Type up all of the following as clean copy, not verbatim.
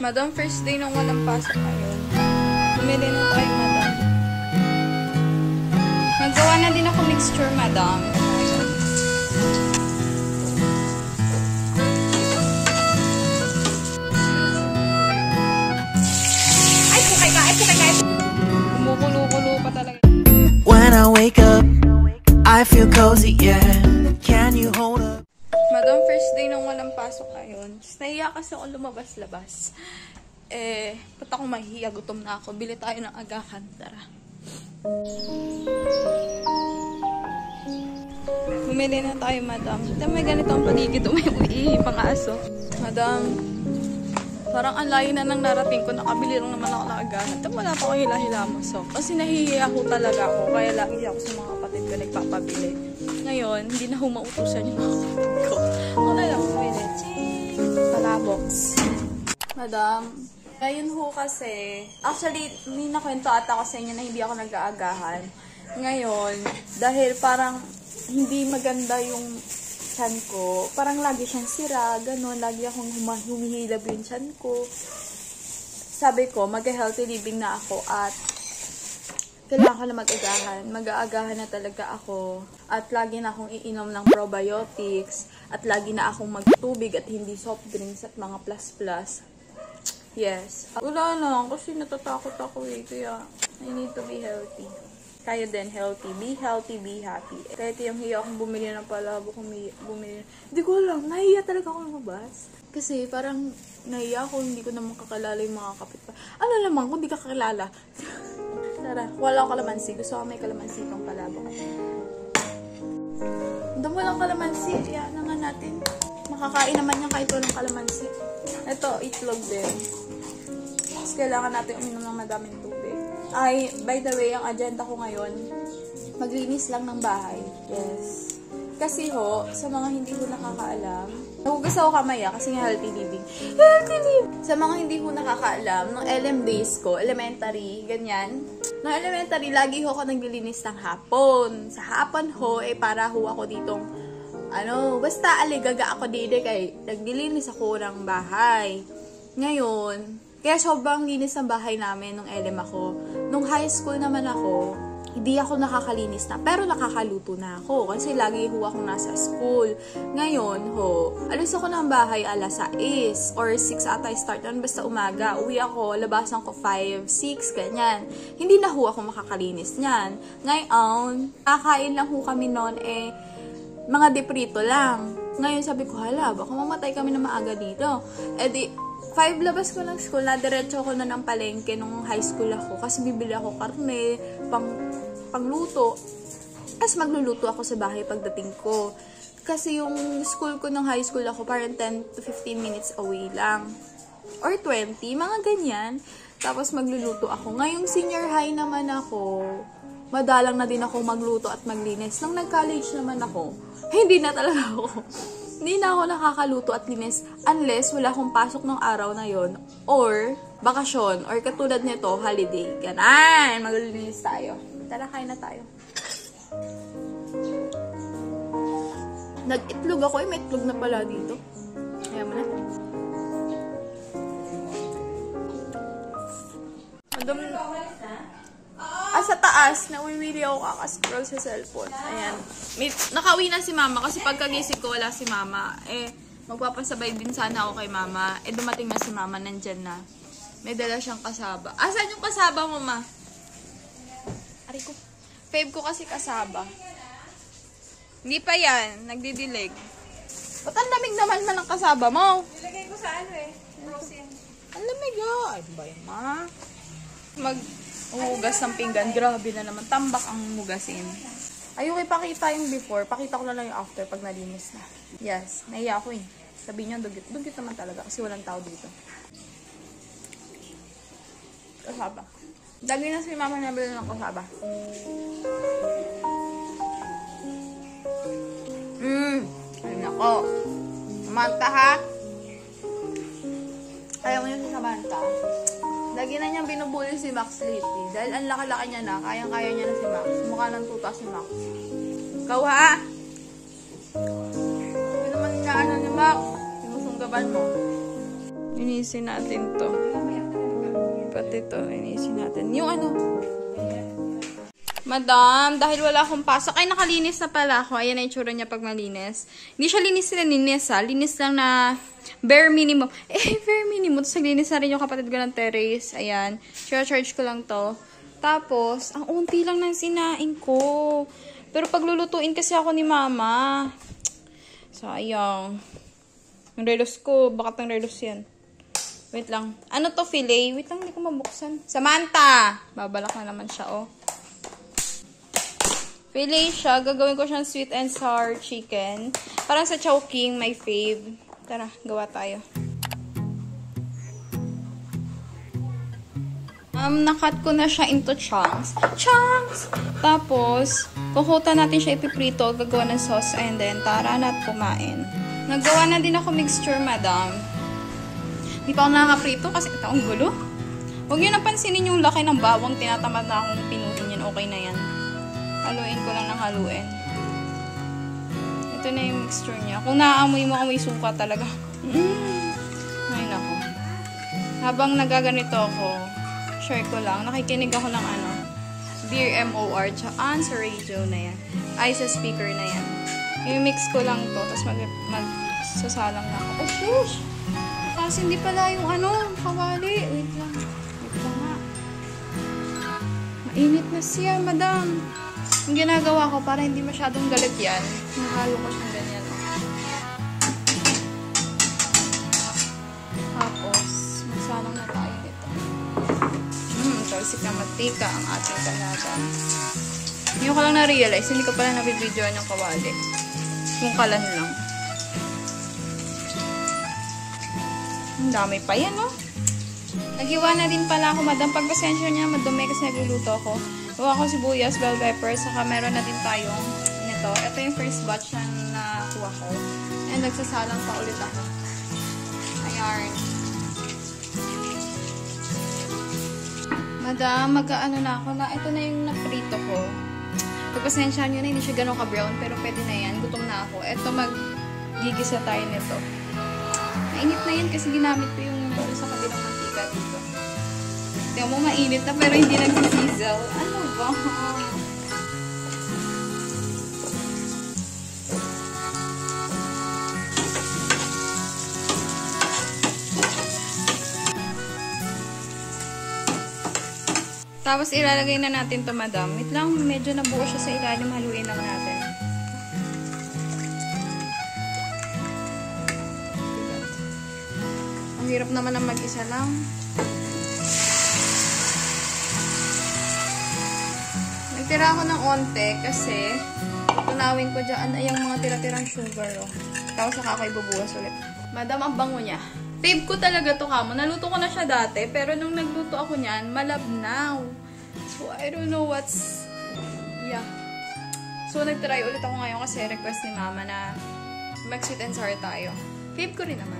Madam, first day nung walang pasok ngayon. Bumili na tayo, madam. Nagawa na din ako mixture, madam. Ay, pukay ka! Ay, pukay ka! Kumukulo-kulo pa talaga. When I wake up, I feel cozy, yeah. Can you hold up? Madam, first day nung walang pasok ngayon. Nahiya kasi ako lumabas-labas. Ba't ako mahihiya? Gutom na ako. Bili tayo ng agahan. Tara. Bumili na tayo, madam. Ito may ganito ang paligid. May uiihi pang aso. Madam, parang ang layo na nang narating ko. Nakabili lang naman ako ng agahan. Ito wala pa akong hila-hilamos. Kasi nahihiya ako talaga ako. Kaya lagi ako sa mga kapatid ko nagpapabili. Ngayon, hindi na humautusan yung mga kapatid ko. Ako na lang bumili. Palabox. Madam, ngayon ho kasi, actually, may nakwento ata ko sa inyo na hindi ako nag-aagahan. Ngayon, dahil parang hindi maganda yung tiyan ko, parang lagi siyang sira, gano'n, lagi akong humihilab yung tiyan ko. Sabi ko, mag-healthy living na ako at kailangan ko na mag-agahan. Mag-aagahan na talaga ako. At lagi na akong iinom ng probiotics. At lagi na akong magtubig at hindi soft drinks at mga plus-plus. Yes. Wala lang. Kasi natatakot ako eh. Kaya, I need to be healthy. Kaya din, healthy. Be healthy, be happy. Kaya yung hiya akong bumili ng palabo. Bumili. Hindi ko alam. Nahiya talaga ako lumabas. Kasi parang nahiya ako. Hindi ko naman kakalala yung mga kapitbahay. Ano naman kung di ka kakilala? Tara, wala ko kalamansi. Gusto ko may kalamansi itong palabo. Doon walang kalamansi. Kaya na nga natin. Makakain naman yan kahit walang kalamansi. Ito, itlog din. Tapos kailangan natin uminom ng madaming tubig. Ay, by the way, ang agenda ko ngayon, maglinis lang ng bahay. Yes. Kasi ho, sa mga hindi ko nakakaalam, nagugas ako kamaya kasi nga healthy living. Healthy living! Sa mga hindi ko nakakaalam, nung LM days ko, elementary, ganyan. Nung elementary, lagi ho ako naglilinis ng hapon. Sa hapon ho, para ho ako ditong, basta aligaga ako dito kay naglilinis ako ng bahay. Ngayon, kaya sobrang linis ng bahay namin nung LM ako. Nung high school naman ako, hindi ako nakakalinis na, pero nakakaluto na ako kasi lagi ho akong nasa school. Ngayon ho, alis ako ng bahay alas 6 or 6 ata start nun, basta umaga. Uwi ako, labasan ko 5, 6, ganyan. Hindi na ho ako makakalinis niyan. Ngayon, kakain lang ho kami noon mga deprito lang. Ngayon sabi ko, hala, baka mamatay kami na maaga dito. Di, 5 labas ko ng school, na diretso ko na ng palengke nung high school ako kasi bibili ako karne, pangluto. Tapos magluluto ako sa bahay pagdating ko. Kasi yung school ko nung high school ako, parang 10 to 15 minutes away lang. Or 20, mga ganyan. Tapos magluluto ako. Ngayong senior high naman ako, madalang na din ako magluto at maglinis. Nung nag-college naman ako, hindi na talaga ako. Hindi na ako nakakaluto at linis unless wala akong pasok ng araw na yon or bakasyon or katulad nito, holiday. Ganan! Maglilinis tayo. Tara, kain na tayo. Nag-itlog ako may itlog na pala dito. Kaya mo na. Madam, sa taas, nawiwili ako kakascroll sa cellphone. Ayan. Nakauwi na si mama kasi pagkagising ko wala si mama. Magpapasabay din sana ako kay mama. Dumating na si mama, nandyan na. May dala siyang kasaba. Asan yung kasaba mo, ma? Aray ko. Fave ko kasi kasaba. Hindi pa yan. Nagdidilig. Ba't ang lamig naman ng kasaba mo? Nilagay ko sa frozen. Ang lamig ah. Ay, ba yun, ma? Hugas ng pinggan. Grabe na naman. Tambak ang hugasin. Ayoko ipakita yung before. Pakita ko na lang yung after pag nalinis na. Yes. Naiya ako eh. Sabi niyo, dugit. Dugit naman talaga kasi walang tao dito. Kasaba. Dagi na si mama nabili ng kasaba. Ay nako. Samantha ha. Ayaw mo yung si Samantha. Lagi na niyang binubuli si Max lately. Dahil ang laki-laki niya na, kayang-kaya niya na si Max. Mukha ng tuta si Max. Ikaw ha? Hindi naman inaano ni Max. Sinusunggaban mo. Linisin natin to. Pati to, linisin natin. Yung ano? Madam, dahil wala akong pasok. Ay, nakalinis na pala ako. Ayan na yung tsura niya pag malinis. Hindi siya linis ha. Linis lang na bare minimum. Bare minimum. Tapos naglinis na rin yung kapatid ko ng terrace. Ayan. Charge ko lang to. Tapos, ang unti lang ng sinain ko. Pero paglulutuin kasi ako ni mama. Sayang. Yung relos ko, bakat ng relos yan. Wait lang. Ano to, filet? Wait lang, hindi ko mabuksan. Samantha! Babalak na naman siya, oh. Filet siya. Gagawin ko siyang sweet and sour chicken. Parang sa Chowking, my fave. Tara, gawa tayo. Nakat ko na siya into chunks. Chunks! Tapos, kukutan natin siya ipiprito, gagawa ng sauce, and then, tara na at kumain. Naggawa na din ako mixture, madam. Di pa ako nakakaprito kasi ito ang gulo. Huwag nyo napansinin yung laki ng bawang. Tinatamad na akong pinuhin yan. Okay na yan. Haluin ko lang ng haluin. Ito na yung mixture niya. Kung naaamoy mo, amoy suka talaga. Ay, nako. Habang nagaganito ako, share ko lang. Nakikinig ako ng ano, Dear MOR, tsaka sa radio na yan. Ay, sa speaker na yan. I-mix ko lang to, tapos magsasalang na ako. Oh, shush! Kasi hindi pala yung ano, kawali. Wait lang. Wait lang nga. Mainit na siya, madam. Yung ginagawa ko, para hindi masyadong galit yan, nahalo ko siyang ganyan. Tapos, magsalang na tayo nito. Toxic na matika ang ating dalaga. Hindi ko lang na-realize, hindi ko pala nabibidyoan yung kawali. Yung kalan lang. Ang dami pa yan, no? Naghiwa na din pala ako, madam. Pagpasensya niya, madumi kasi nagluluto ako. Gawa ko sibuyas, bell pepper, saka meron na din tayong nito. Ito yung first batch na nakuha ko. And nagsasalang pa ulit ako. Ayan. Madam, mag-ano na ako na. Ito na yung naprito ko. Pagpasensya niyo na, hindi siya ganun ka-brown, pero pwede na yan. Gutom na ako. Ito, mag-gigisa tayo nito. Mainit na yan kasi ginamit ko yung sa kabilang mantika dito. Tingnan mo, mainit na pero hindi nagsisizzle. Ano ba? Tapos ilalagay na natin to, madam. Wait lang, medyo nabuo siya sa ilalim. Haluin lang natin. Ang hirap naman ang mag-isa lang. Nagtira ako ng onte kasi tunawin ko dyan ay yung mga tira-tirang sugar. Oh. Tapos saka ako ibubuwas ulit. Madam, ang bango niya. Fave ko talaga to kamo. Naluto ko na siya dati, pero nung nagluto ako niyan, malabnaw. So, I don't know what's... Yeah. So, nagtry ulit ako ngayon kasi request ni mama na mag-sweet and sour tayo. Fave ko rin naman.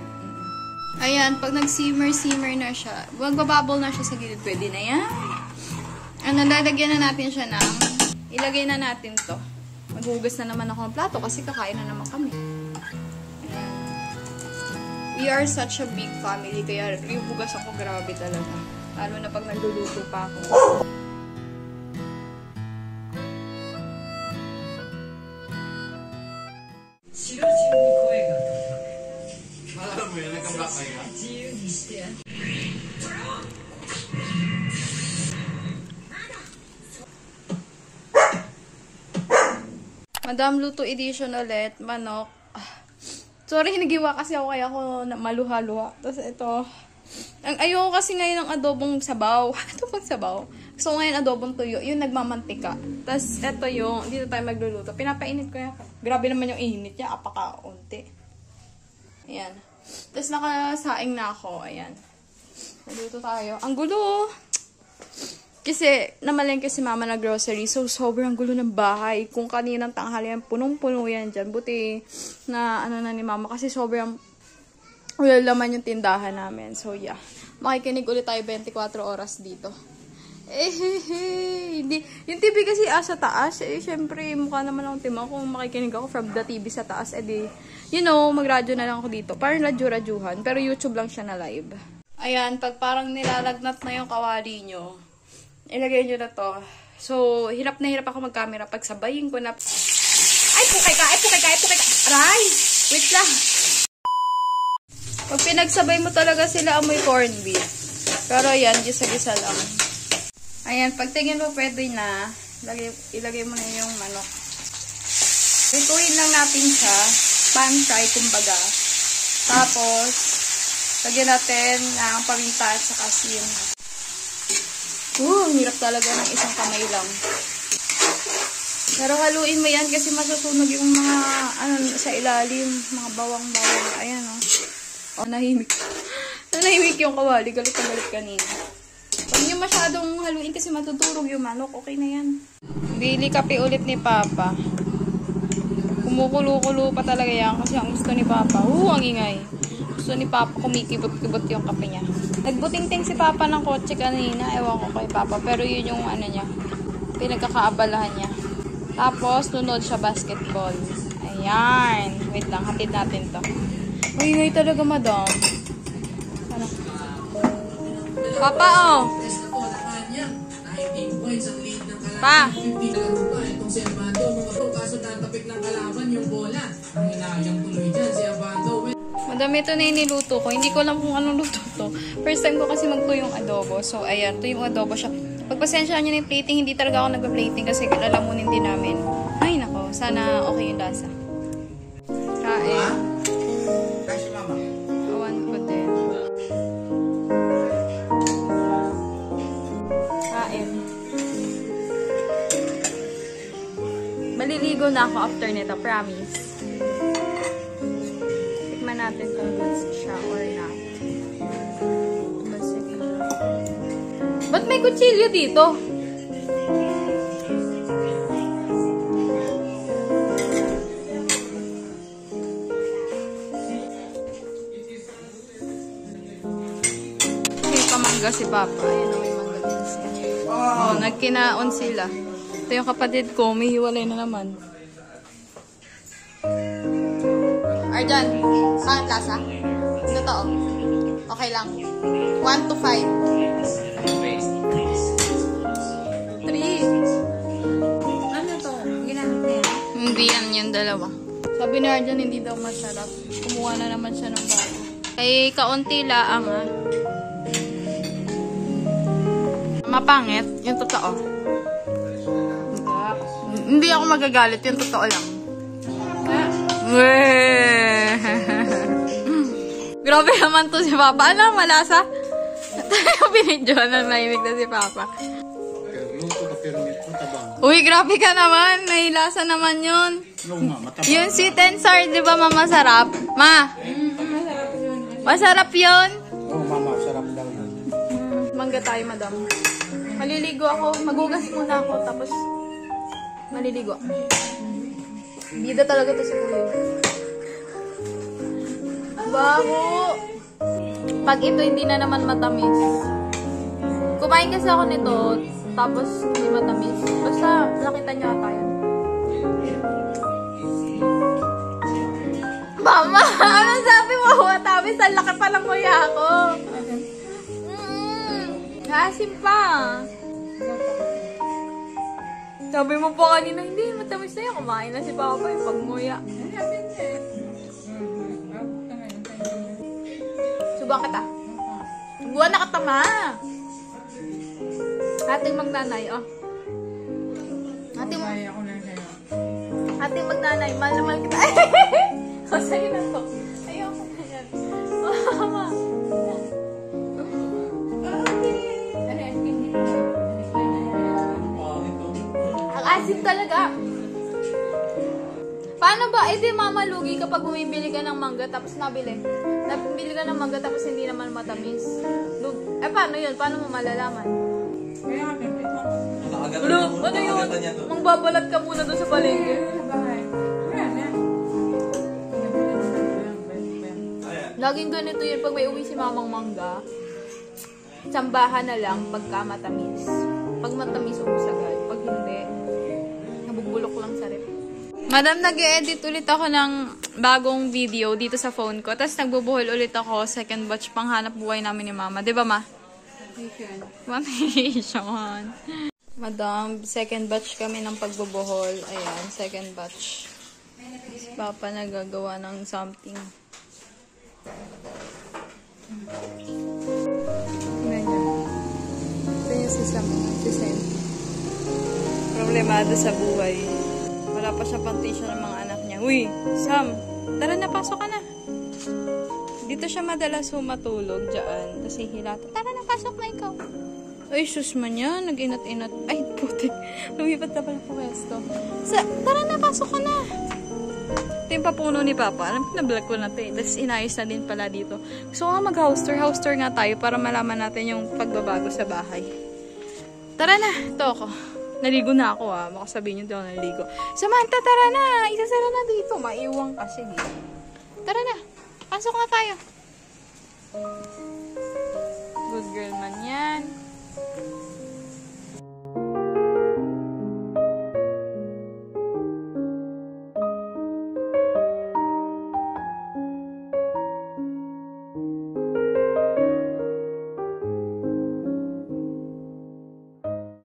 Ayan, pag nag-simmer na siya, magbabubble na siya sa gilid, pwede na yan. Ano, lalagyan na natin siya ng, ilagay na natin to. Maghugas na naman ako ng plato kasi kakain na naman kami. Ayan. We are such a big family, kaya yung hugas ako, grabe talaga. Lalo na pag nagluluto pa ako. Madam, luto edition ulit. Manok. Sorry, hinigiwa kasi ako kaya ako maluha-luha. Tapos ito. Ayoko kasi ngayon ng adobong sabaw. Adobong sabaw. So ngayon adobong tuyo. Yung nagmamantika. Tapos ito yung, dito tayo magluluto. Pinapainit ko yan. Grabe naman yung init niya. Apaka-unti. Ayan. Tapos nakasaing na ako. Ayan. Maluto tayo. Ang gulo. Kasi namalengke si mama na grocery. So sobrang gulo ng bahay. Kung kaninang tanghalian, punong-puno yan dyan. Buti na ano na ni mama. Kasi sobrang wala laman yung tindahan namin. So yeah. Makikinig ulit tayo 24 oras dito. Hindi. Yung TV kasi sa taas, syempre, mukha naman akong timang kung makikinig ako from the TV sa taas, magradyo na lang ako dito. Parang radyo-radyuhan, pero YouTube lang siya na live. Ayan, pag parang nilalagnat na yung kawali nyo, ilagay nyo na to. So, hirap na hirap ako mag-camera pag sabayin ko na. Ay, pukay ka! Aray! Wait lang. Pag pinagsabay mo talaga sila, amoy corned beef. Pero ayan, gisa-gisa lang. Ayan, pag tingin mo pwede na, ilagay mo na yung manok. Lutuin lang natin siya, pan-fry kumbaga. Tapos, lagyan natin ng paminta at saka asin. Hirap talaga ng isang kamay lang. Pero haluin mo yan kasi masusunog yung mga, sa ilalim, mga bawang-bawang. Ayan, nahimik. Nahimik yung kawali, galit na galit kanina. Huwag nyo masyadong haluin kasi matuturog yung manok. Okay na yan. Bili kape ulit ni Papa. Kumukulo-kulo pa talaga yan kasi ang gusto ni Papa. Ang ingay. Gusto ni Papa kumikibot-kibot yung kape niya. Nagbuting-ting si Papa ng kotse kanina. Ewan ko kay Papa. Pero yun yung niya. Pinagkakaabalahan niya. Tapos, lunod siya basketball. Ayan. Wait lang. Hatid natin to. Ingay talaga, madam. Ano? Papa, Pa! Itong si Abando, kaso natapik ng kalaban yung bola. Ang inayang tuloy dyan, si Abando. Madami ito na yung niluto ko. Hindi ko alam kung anong luto to. First time ko kasi magtuyong adobo. So, ayan. Tuyong adobo siya. Pagpasensya nyo na yung plating, hindi talaga ako nagpa-plating kasi lalamunin din namin. Ay, nako. Sana okay yung lasa. Kain. Kasi mama. Awan ko din. Kain. Maliligo na ako after nito, promise. Tikman natin kung good siya or not. Sige. Ba't may kutsilyo dito? May pamangga si Papa. Ayan o, may mangga din siya. Oh, nagkinaon sila. Ito yung kapatid ko, may hiwalay na naman. Arjan, pangit lasa? Totoo. Okay lang. 1 to 5. 3. Ano to? Ginamit na yan? Hindi yan yung dalawa. Sabi ni Arjan, hindi daw masarap. Kumuha na naman siya ng bago. Kay kaunti laang Mapangit, yung totoo. Hindi ako magagalit, yung totoo lang. Grabe naman to si Papa. Ano, malasa? Tayo binidyoan na naimik na si Papa. Uy, grabe ka naman. May lasa naman yun. Yung sweet and sour, di ba masarap? Ma? Masarap yun? Oo, mama, sarap daw yun. Mangga tayo, madam. Maliligo ako. Magugas muna ako. Tapos, maliligo. Bida talaga to si Kuya. Bago! Pag ito hindi na naman matamis. Kumain kasi ako nito, tapos hindi matamis. Basta nakita niyo ata yan. Mama! Ano sabi mo? Matamis? Ang laki pa lang kuya ako. Asim pa. Sabi mo po kanina, hindi, matamis na yan. Kumain na si Papa yung pagmuya. Subang kita. Buwan na katama. Ating magnanay, Ating magnanay, mahal na mahal kita. O, sa'yo na to. Ayoko na yan. Mama. Ang asim talaga. Paano ba? Eh di mamalugi kapag bumibili ka ng mangga tapos nabili ka ng mangga tapos hindi naman matamis. Paano yun? Paano mo malalaman? Ano yun? Mangbabalat ka muna doon sa palengke. Laging ganito yun pag may uwi si mamang mangga. Tsambahan na lang pagka matamis. Pag matamis, ubus agad. Pag hindi, nabubulok lang sa rep. Madam, nag-edit ulit ako ng bagong video dito sa phone ko. Tapos nagbubuhol ulit ako, second batch pang hanap buhay namin ni Mama. Diba, Ma? Foundation. Madam, second batch kami ng pagbubuhol. Ayan, second batch. Si Papa nagagawa ng something. Ito yung si Sam. Si Sam. Problemado sa buhay. Wala pa siya pang tuition ng mga anak niya. Uy, Sam, tara na, pasok ka na. Dito siya madalas matulog dyan. Tapos hihilata. Tara na, pasok na ikaw. Ay, sus man yan. Nag-inat-inat. Ay, putik. Lumipat na pala po pwesto. Tara na, pasok ka na. Ito yung papuno ni Papa. Alam ko na black ko na ito eh. Tapos inayos na din pala dito. Gusto ko nga mag-house tour. House tour nga tayo para malaman natin yung pagbabago sa bahay. Tara na. Ito ako. Naligo na ako ah. Baka sabihin nyo, di ako naligo. Samantha, tara na. Isasara na dito. Maiwang kasi dito. Tara na. Pasok na tayo. Good girl man yan.